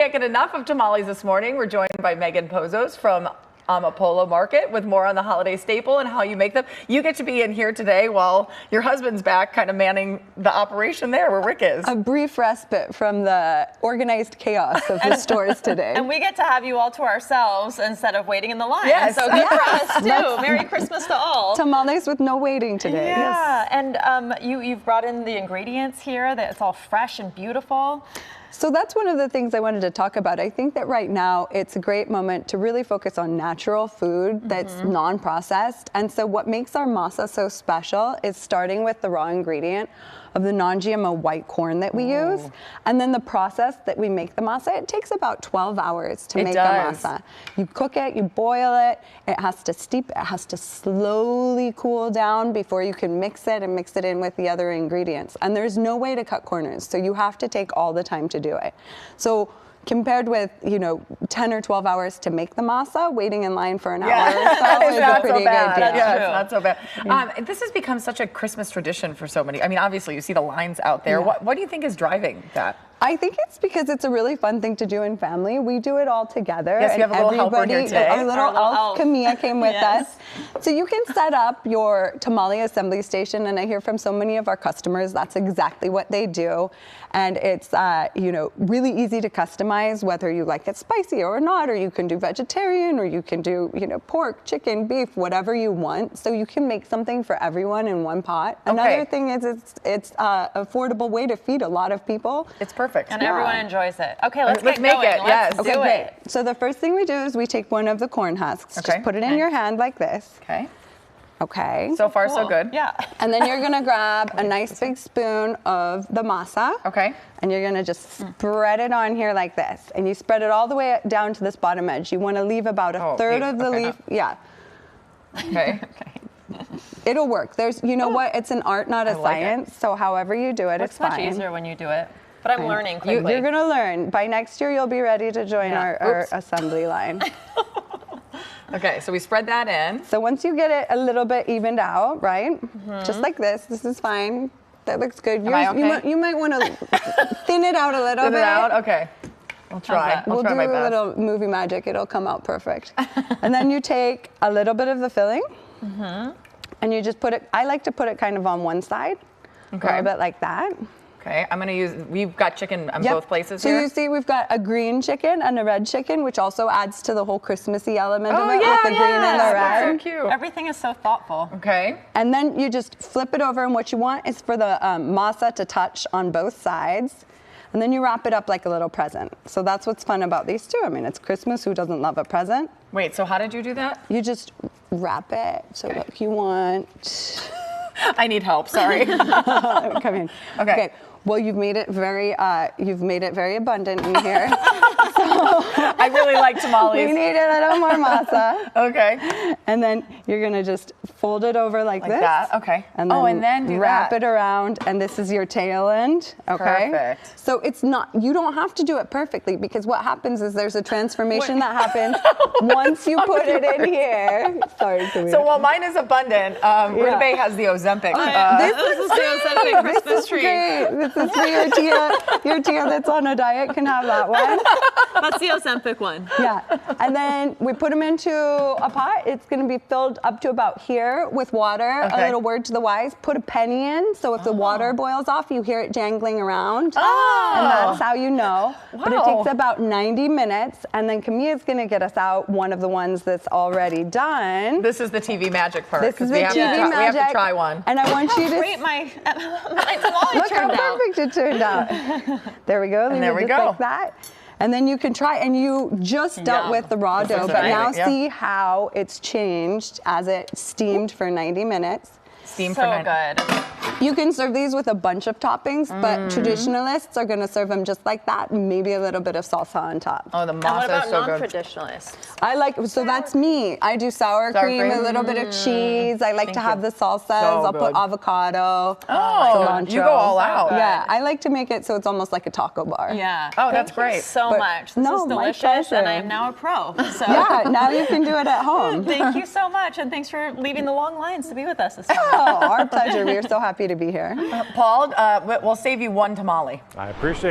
Can't get enough of tamales this morning. We're joined by Pozos from Amapola Market with more on the holiday staple and how you make them. You get to be in here today while your husband's back kind of manning the operation there where Rick is. A brief respite from the organized chaos of the stores today. And we get to have you all to ourselves instead of waiting in the line. Yes. So good for us too. Merry Christmas to all. Tamales with no waiting today. Yeah, and you've brought in the ingredients here that it's all fresh and beautiful. So that's one of the things I wanted to talk about. I think that right now it's a great moment to really focus on natural food that's non-processed. And so what makes our masa so special is starting with the raw ingredient of the non-GMO white corn that we use. And then the process that we make the masa, it takes about 12 hours to make the masa. You cook it, you boil it, it has to steep, it has to slowly cool down before you can mix it and mix it in with the other ingredients. And there's no way to cut corners, so you have to take all the time to do it. So compared with, 10 or 12 hours to make the masa, waiting in line for an hour or so is a pretty good deal. Yeah, it's not so bad. This has become such a Christmas tradition for so many. I mean, obviously you see the lines out there. Yeah. What do you think is driving that? I think it's because it's a really fun thing to do in family. We do it all together. Yes, we have a little helper here today. Our little elf, Camilla, came with us. So you can set up your tamale assembly station, and I hear from so many of our customers that's exactly what they do. And it's really easy to customize, whether you like it spicy or not, or you can do vegetarian, or you can do pork, chicken, beef, whatever you want. So you can make something for everyone in one pot. Another thing is it's an affordable way to feed a lot of people. It's perfect. And everyone enjoys it. Okay, let's make going. it. Yes. Let's do it. So the first thing we do is we take one of the corn husks. Okay. Just put it in your hand like this. Okay. Okay. So far, so good. Yeah. And then you're gonna grab a nice big spoon of the masa. Okay. And you're gonna just spread it on here like this. And you spread it all the way down to this bottom edge. You wanna leave about a third of the leaf. Yeah. Okay. It'll work. What? It's an art, not a science. So however you do it, it's fine. It's much easier when you do it. But I'm learning quickly. You're gonna learn. By next year, you'll be ready to join our assembly line. Okay, so we spread that in. So once you get it a little bit evened out, right? Just like this. This is fine. That looks good. Am I okay? You might want to thin it out a little bit. Thin it out? Okay. We'll try. We'll do a little movie magic. It'll come out perfect. And then you take a little bit of the filling, and you just put it, I like to put it kind of on one side. Okay. A little bit like that. Okay, I'm gonna use, we've got chicken on both places here. So you see we've got a green chicken and a red chicken, which also adds to the whole Christmassy element of it with the green and the red. So cute. Everything is so thoughtful. Okay. And then you just flip it over, and what you want is for the masa to touch on both sides. And then you wrap it up like a little present. So that's what's fun about these two. I mean, it's Christmas, who doesn't love a present? Wait, so how did you do that? You just wrap it. So look, you want... I need help, sorry. Come in. Okay. Well, you've made it very abundant in here. I really like tamales. We need a little more masa. Okay. And then you're gonna just fold it over like this. That. Okay. And then and then wrap it around, and this is your tail end. Okay. Perfect. So it's not, you don't have to do it perfectly, because what happens is there's a transformation that happens once you put it in here. Sorry, Camille. So while mine is abundant, Rinabay has the Ozempic. This is the Ozempic Christmas tree. Great. This is for your tia that's on a diet can have that one. That's the Ozempic one. Yeah. And then we put them into a pot. It's going to be filled up to about here with water. Okay. A little word to the wise, put a penny in. So if the water boils off, you hear it jangling around. Oh. And that's how you know. Wow. But it takes about 90 minutes. And then Camilla's going to get us out one of the ones that's already done. This is the TV magic part. This is the TV magic. We have to try one. And I want you to... Great, my tamale Look turned how out. perfect it turned out. There we go. And there we go. Like that. And then you can try, and you just dealt with the raw dough, but now see how it's changed as it steamed for 90 minutes. Steamed so for 90. good. You can serve these with a bunch of toppings, but traditionalists are going to serve them just like that, maybe a little bit of salsa on top. Oh, the And what masa about is so good. non-traditionalists? I like, so that's me. I do sour cream, a little bit of cheese. I like to have the salsas. I'll put avocado, cilantro. You go all out. Yeah, I like to make it so it's almost like a taco bar. Yeah. Oh, that's Thank you great. so much. This is my delicious, pleasure. and I am now a pro. So. Yeah, now you can do it at home. Thank you so much, and thanks for leaving the long lines to be with us this morning. Oh, our pleasure. We are so happy to be here. Paul, we'll save you one tamale. I appreciate it.